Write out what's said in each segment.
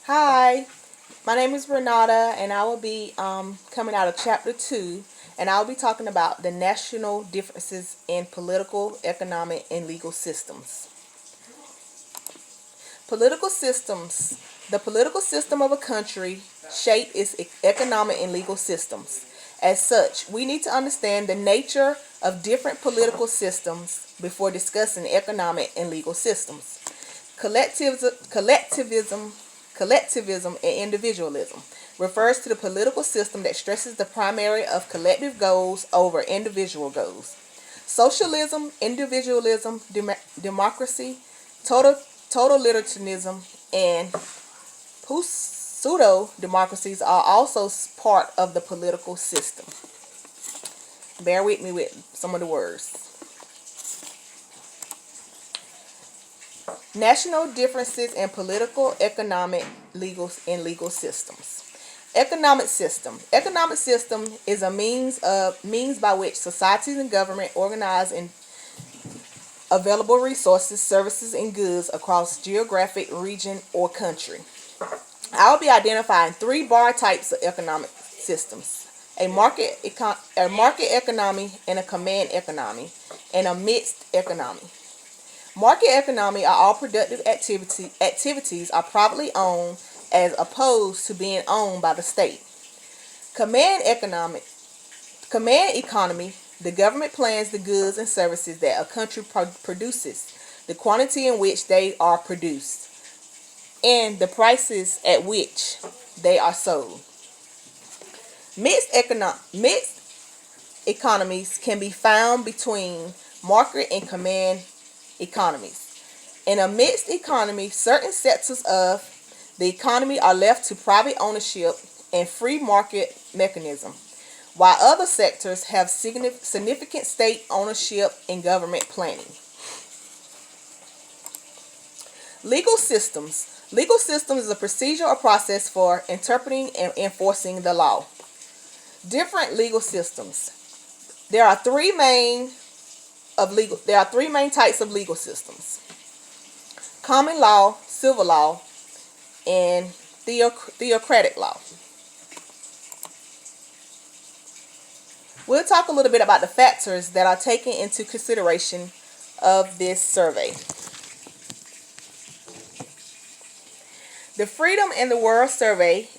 Hi, my name is Renata, and I will be coming out of Chapter 2, and I'll be talking about the national differences in political, economic, and legal systems. Political systems. The political system of a country shape its economic and legal systems. As such, we need to understand the nature of different political systems before discussing economic and legal systems. Collectivism, collectivism and individualism refers to the political system that stresses the primary of collective goals over individual goals. Socialism, individualism, democracy, total totalitarianism, and pseudo democracies are also part of the political system. Bear with me with some of the words. National differences in political, economic, legal systems. Economic system. Economic system is a means by which societies and government organize in available resources, services, and goods across geographic region or country. I'll be identifying three bar types of economic systems: a market economy, and a command economy, and a mixed economy. Market economy are all productive activities are privately owned as opposed to being owned by the state. Command economic Command economy, the government plans the goods and services that a country produces, the quantity in which they are produced, and the prices at which they are sold. Mixed economies can be found between market and command economies. In a mixed economy, certain sectors of the economy are left to private ownership and free market mechanism, while other sectors have significant state ownership and government planning. Legal systems. Legal systems is a procedure or process for interpreting and enforcing the law. Different legal systems. There are three main types of legal systems: common law, civil law, and theocratic law. We'll talk a little bit about the factors that are taken into consideration of this survey. The Freedom in the World Survey,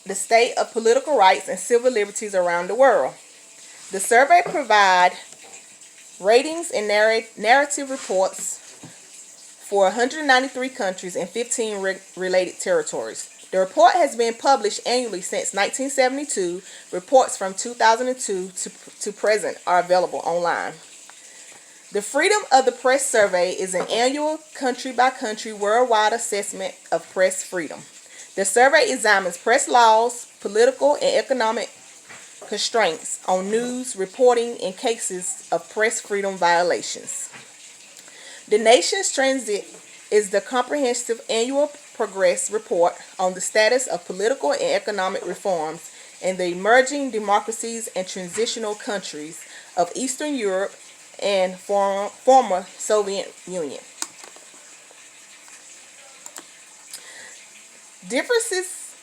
the state of political rights and civil liberties around the world. The survey provides ratings and narrative reports for 193 countries and 15 related territories. The report has been published annually since 1972. Reports from 2002 to present are available online. The Freedom of the Press Survey is an annual country-by-country worldwide assessment of press freedom. The survey examines press laws, political and economic constraints on news reporting in cases of press freedom violations. The Nation's Transit is the comprehensive annual progress report on the status of political and economic reforms in the emerging democracies and transitional countries of Eastern Europe and former Soviet Union. Differences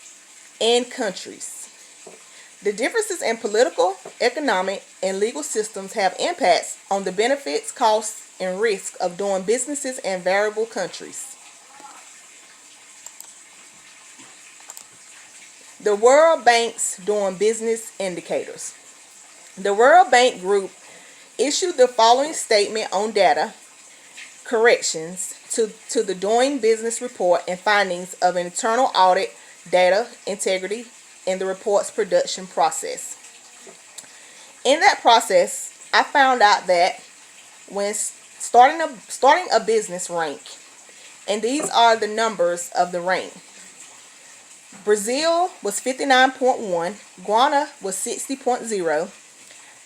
in countries. The differences in political, economic, and legal systems have impacts on the benefits, costs, and risks of doing businesses in variable countries. The World Bank's Doing Business Indicators. The World Bank Group issued the following statement on data corrections to the Doing Business Report and findings of an internal audit, data integrity, in the report's production process. In that process, I found out that when starting a business rank, and these are the numbers of the rank. Brazil was 59.1, Ghana was 60.0,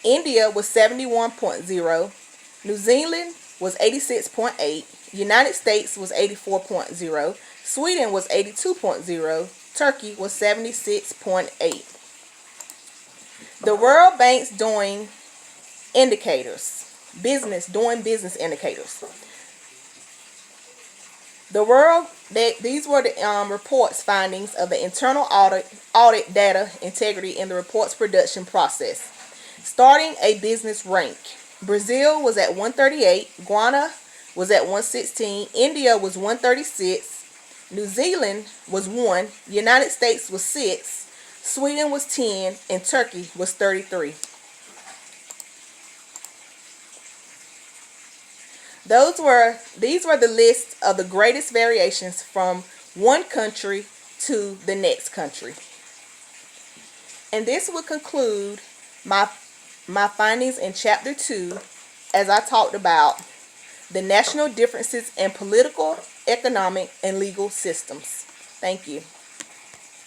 India was 71.0, New Zealand was 86.8, United States was 84.0, Sweden was 82.0, Turkey was 76.8. The World Bank's doing indicators. Doing business indicators. The world these were the report's findings of the internal audit data integrity in the report's production process. Starting a business rank. Brazil was at 138, Ghana was at 116, India was 136, New Zealand was 1, United States was 6, Sweden was 10, and Turkey was 33. These were the list of the greatest variations from one country to the next country. And this will conclude my findings in chapter 2, as I talked about the national differences in political, economic, and legal systems. Thank you.